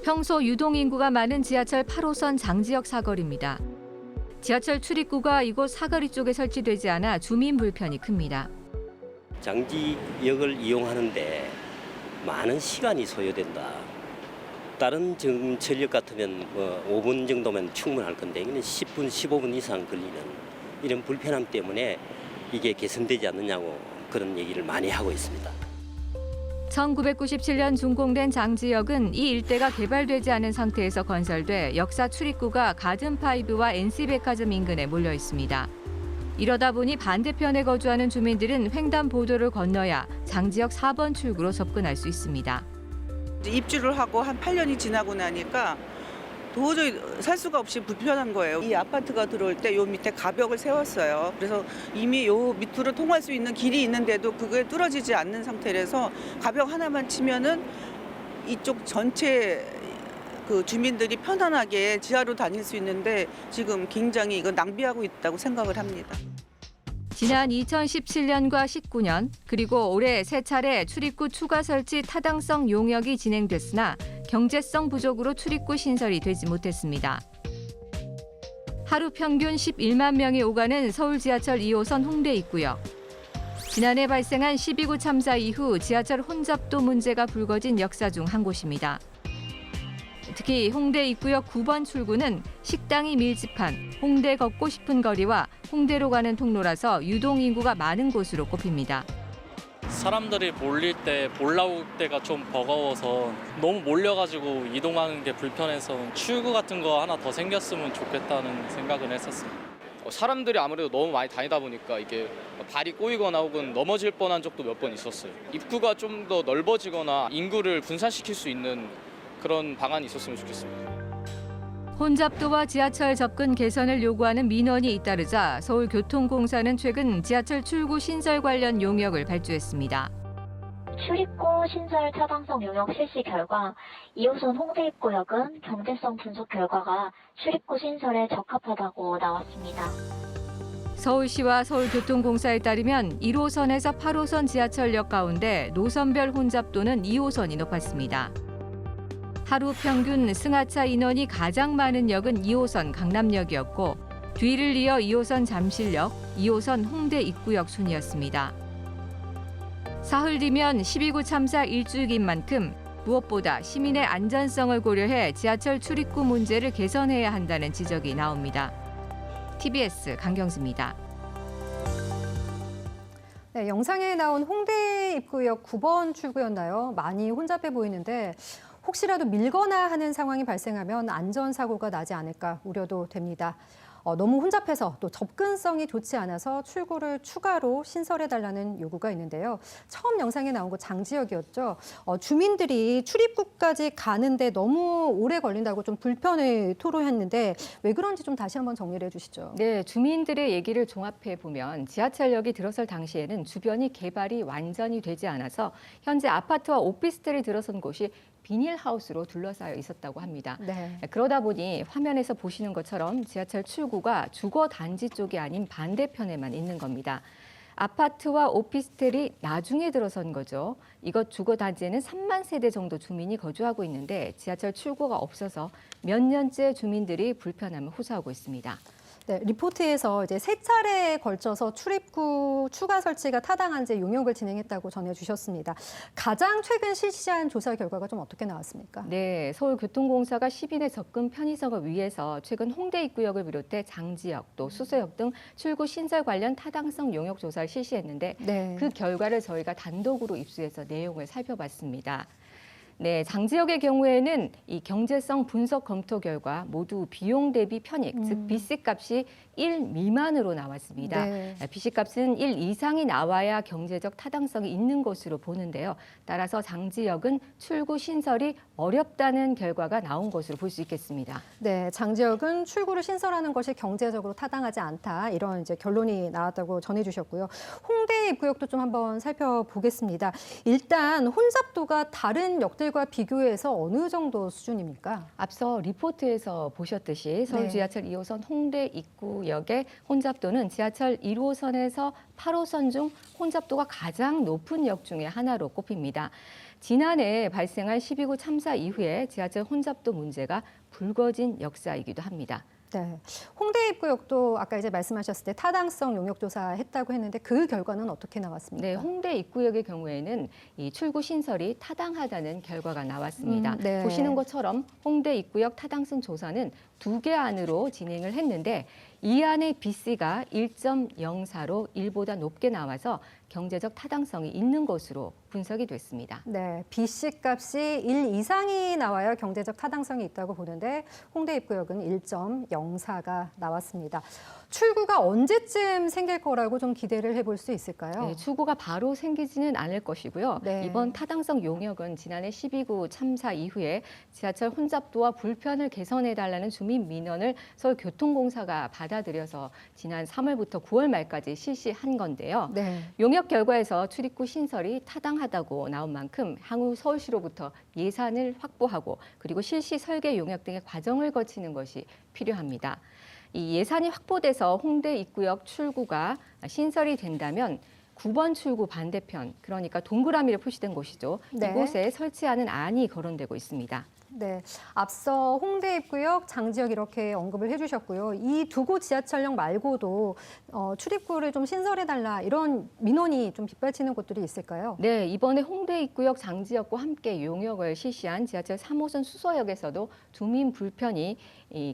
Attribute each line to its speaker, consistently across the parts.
Speaker 1: 평소 유동인구가 많은 지하철 8호선 장지역 사거리입니다. 지하철 출입구가 이곳 사거리 쪽에 설치되지 않아 주민 불편이 큽니다.
Speaker 2: 장지역을 이용하는데 많은 시간이 소요된다. 다른 전철역 같으면 5분 정도면 충분할 건데 이는 10분, 15분 이상 걸리는 이런 불편함 때문에 이게 개선되지 않느냐고 그런 얘기를 많이 하고 있습니다.
Speaker 1: 1997년 준공된 장지역은 이 일대가 개발되지 않은 상태에서 건설돼 역사 출입구가 가든파이브와 NC백화점 인근에 몰려 있습니다. 이러다 보니 반대편에 거주하는 주민들은 횡단보도를 건너야 장지역 4번 출구로 접근할 수 있습니다.
Speaker 3: 입주를 하고 한 8년이 지나고 나니까 도저히 살 수가 없이 불편한 거예요. 이 아파트가 들어올 때 요 밑에 가벽을 세웠어요. 그래서 이미 요 밑으로 통할 수 있는 길이 있는데도 그게 뚫어지지 않는 상태라서 가벽 하나만 치면은 이쪽 전체 그 주민들이 편안하게 지하로 다닐 수 있는데 지금 굉장히 이거 낭비하고 있다고 생각을 합니다.
Speaker 1: 지난 2017년과 19년 그리고 올해 세 차례 출입구 추가 설치 타당성 용역이 진행됐으나 경제성 부족으로 출입구 신설이 되지 못했습니다. 하루 평균 11만 명이 오가는 서울 지하철 2호선 홍대 입구역. 지난해 발생한 12구 참사 이후 지하철 혼잡도 문제가 불거진 역사 중 한 곳입니다. 특히 홍대 입구역 9번 출구는 식당이 밀집한 홍대 걷고 싶은 거리와 홍대로 가는 통로라서 유동인구가 많은 곳으로 꼽힙니다.
Speaker 4: 사람들이 몰릴 때 올라올 때가 좀 버거워서 너무 몰려가지고 이동하는 게 불편해서 출구 같은 거 하나 더 생겼으면 좋겠다는 생각은 했었어요.
Speaker 5: 사람들이 아무래도 너무 많이 다니다 보니까 이게 발이 꼬이거나 혹은 넘어질 뻔한 적도 몇 번 있었어요. 입구가 좀 더 넓어지거나 인구를 분산시킬 수 있는 그런 방안이 있었으면 좋겠습니다.
Speaker 1: 혼잡도와 지하철 접근 개선을 요구하는 민원이 잇따르자 서울교통공사는 최근 지하철 출구 신설 관련 용역을 발주했습니다.
Speaker 6: 출입구 신설 타당성 용역 실시 결과 2호선 홍대 입구역은 경제성 분석 결과가 출입구 신설에 적합하다고 나왔습니다.
Speaker 1: 서울시와 서울교통공사에 따르면 1호선에서 8호선 지하철역 가운데 노선별 혼잡도는 2호선이 높았습니다. 하루 평균 승하차 인원이 가장 많은 역은 2호선 강남역이었고 뒤를 이어 2호선 잠실역, 2호선 홍대 입구역 순이었습니다. 사흘 뒤면 12구 참사 일주기인 만큼 무엇보다 시민의 안전성을 고려해 지하철 출입구 문제를 개선해야 한다는 지적이 나옵니다. TBS 강경수입니다.
Speaker 7: 네, 영상에 나온 홍대 입구역 9번 출구였나요? 많이 혼잡해 보이는데 혹시라도 밀거나 하는 상황이 발생하면 안전사고가 나지 않을까 우려도 됩니다. 너무 혼잡해서 또 접근성이 좋지 않아서 출구를 추가로 신설해달라는 요구가 있는데요. 처음 영상에 나온 곳 장지역이었죠. 주민들이 출입구까지 가는데 너무 오래 걸린다고 좀 불편을 토로했는데 왜 그런지 좀 다시 한번 정리를 해주시죠.
Speaker 1: 네, 주민들의 얘기를 종합해 보면 지하철역이 들어설 당시에는 주변이 개발이 완전히 되지 않아서 현재 아파트와 오피스텔이 들어선 곳이 비닐하우스로 둘러싸여 있었다고 합니다.
Speaker 7: 네.
Speaker 1: 그러다 보니 화면에서 보시는 것처럼 지하철 출구가 주거 단지 쪽이 아닌 반대편에만 있는 겁니다. 아파트와 오피스텔이 나중에 들어선 거죠. 이것 주거 단지에는 3만 세대 정도 주민이 거주하고 있는데 지하철 출구가 없어서 몇 년째 주민들이 불편함을 호소하고 있습니다.
Speaker 7: 네, 리포트에서 이제 세 차례에 걸쳐서 출입구 추가 설치가 타당한지 용역을 진행했다고 전해주셨습니다. 가장 최근 실시한 조사 결과가 좀 어떻게 나왔습니까?
Speaker 1: 네, 서울교통공사가 시민의 접근 편의성을 위해서 최근 홍대 입구역을 비롯해 장지역, 또 수서역 등 출구 신설 관련 타당성 용역 조사를 실시했는데
Speaker 7: 네.
Speaker 1: 그 결과를 저희가 단독으로 입수해서 내용을 살펴봤습니다. 네, 장지역의 경우에는 이 경제성 분석 검토 결과 모두 비용 대비 편익, 즉 BC값이 1 미만으로 나왔습니다.
Speaker 7: 네.
Speaker 1: BC값은 1 이상이 나와야 경제적 타당성이 있는 것으로 보는데요. 따라서 장지역은 출구 신설이 어렵다는 결과가 나온 것으로 볼 수 있겠습니다.
Speaker 7: 네, 장지역은 출구를 신설하는 것이 경제적으로 타당하지 않다 이런 이제 결론이 나왔다고 전해주셨고요. 홍대 입구역도 좀 한번 살펴보겠습니다. 일단 혼잡도가 다른 역들 지하철과 비교해서 어느 정도 수준입니까?
Speaker 1: 앞서 리포트에서 보셨듯이 서울
Speaker 7: 네.
Speaker 1: 지하철 2호선 홍대 입구역의 혼잡도는 지하철 1호선에서 8호선 중 혼잡도가 가장 높은 역 중에 하나로 꼽힙니다. 지난해 발생한 12구 참사 이후에 지하철 혼잡도 문제가 불거진 역사이기도 합니다.
Speaker 7: 네. 홍대 입구역도 아까 이제 말씀하셨을 때 타당성 용역 조사했다고 했는데 그 결과는 어떻게 나왔습니까?
Speaker 1: 네, 홍대 입구역의 경우에는 이 출구 신설이 타당하다는 결과가 나왔습니다.
Speaker 7: 네.
Speaker 1: 보시는 것처럼 홍대 입구역 타당성 조사는 2개 안으로 진행을 했는데 이 안의 BC가 1.04로 1보다 높게 나와서 경제적 타당성이 있는 것으로 분석이 됐습니다.
Speaker 7: 네, BC 값이 1 이상이 나와야 경제적 타당성이 있다고 보는데 홍대 입구역은 1.04가 나왔습니다. 출구가 언제쯤 생길 거라고 좀 기대를 해볼 수 있을까요?
Speaker 1: 네, 출구가 바로 생기지는 않을 것이고요.
Speaker 7: 네.
Speaker 1: 이번 타당성 용역은 지난해 12구 참사 이후에 지하철 혼잡도와 불편을 개선해달라는 주민 민원을 서울교통공사가 받아들여서 지난 3월부터 9월 말까지 실시한 건데요.
Speaker 7: 네.
Speaker 1: 용역 결과에서 출입구 신설이 타당하다고 나온 만큼 향후 서울시로부터 예산을 확보하고 그리고 실시 설계 용역 등의 과정을 거치는 것이 필요합니다. 이 예산이 확보돼서 홍대 입구역 출구가 신설이 된다면 9번 출구 반대편, 그러니까 동그라미로 표시된 곳이죠.
Speaker 7: 네.
Speaker 1: 이곳에 설치하는 안이 거론되고 있습니다.
Speaker 7: 네, 앞서 홍대 입구역, 장지역 이렇게 언급을 해주셨고요. 이 두 곳 지하철역 말고도 출입구를 좀 신설해달라 이런 민원이 좀 빗발치는 곳들이 있을까요?
Speaker 1: 네, 이번에 홍대 입구역 장지역과 함께 용역을 실시한 지하철 3호선 수서역에서도 주민 불편이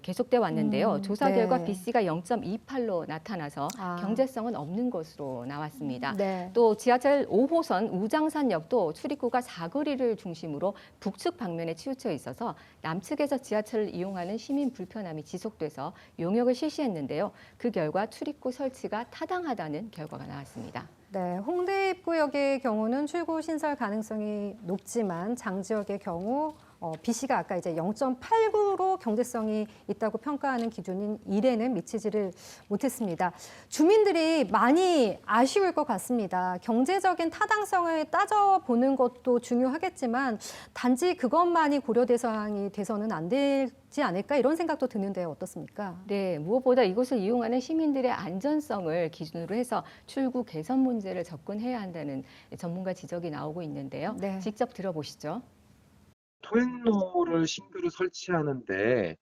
Speaker 1: 계속돼 왔는데요. 조사 결과
Speaker 7: 네.
Speaker 1: BC가 0.28로 나타나서
Speaker 7: 아.
Speaker 1: 경제성은 없는 것으로 나왔습니다.
Speaker 7: 네.
Speaker 1: 또 지하철 5호선 우장산역도 출입구가 사거리를 중심으로 북측 방면에 치우쳐 있어서 남측에서 지하철을 이용하는 시민 불편함이 지속돼서 용역을 실시했는데요. 그 결과 출입구 설치가 타당하다는 결과가 나왔습니다.
Speaker 7: 네, 홍대 입구역의 경우는 출구 신설 가능성이 높지만 장지역의 경우 BC가 아까 이제 0.89로 경제성이 있다고 평가하는 기준인 1에는 미치지를 못했습니다. 주민들이 많이 아쉬울 것 같습니다. 경제적인 타당성을 따져보는 것도 중요하겠지만 단지 그것만이 고려 대상이 돼서는 안 되지 않을까 이런 생각도 드는데요. 어떻습니까?
Speaker 1: 네, 무엇보다 이곳을 이용하는 시민들의 안전성을 기준으로 해서 출구 개선 문제를 접근해야 한다는 전문가 지적이 나오고 있는데요.
Speaker 7: 네.
Speaker 1: 직접 들어보시죠.
Speaker 8: 통행로를 신규로 설치하는데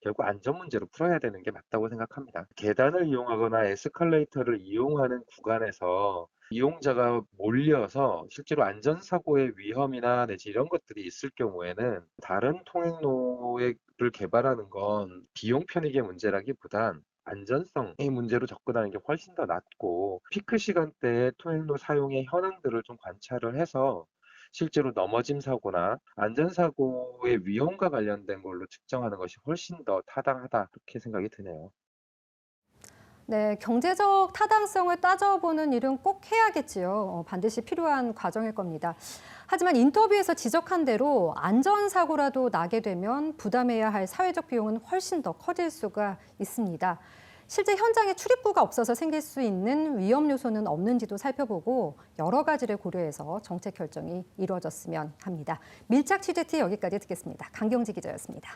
Speaker 8: 결국 안전 문제로 풀어야 되는 게 맞다고 생각합니다. 계단을 이용하거나 에스컬레이터를 이용하는 구간에서 이용자가 몰려서 실제로 안전사고의 위험이나 내지 이런 것들이 있을 경우에는 다른 통행로를 개발하는 건 비용 편익의 문제라기보단 안전성의 문제로 접근하는 게 훨씬 더 낫고 피크 시간대에 통행로 사용의 현황들을 좀 관찰을 해서 실제로 넘어짐 사고나 안전사고의 위험과 관련된 걸로 측정하는 것이 훨씬 더 타당하다 이렇게 생각이 드네요.
Speaker 7: 네, 경제적 타당성을 따져보는 일은 꼭 해야겠지요. 반드시 필요한 과정일 겁니다. 하지만 인터뷰에서 지적한 대로 안전사고라도 나게 되면 부담해야 할 사회적 비용은 훨씬 더 커질 수가 있습니다. 실제 현장에 출입구가 없어서 생길 수 있는 위험 요소는 없는지도 살펴보고 여러 가지를 고려해서 정책 결정이 이루어졌으면 합니다. 밀착 취재티 여기까지 듣겠습니다. 강경지 기자였습니다.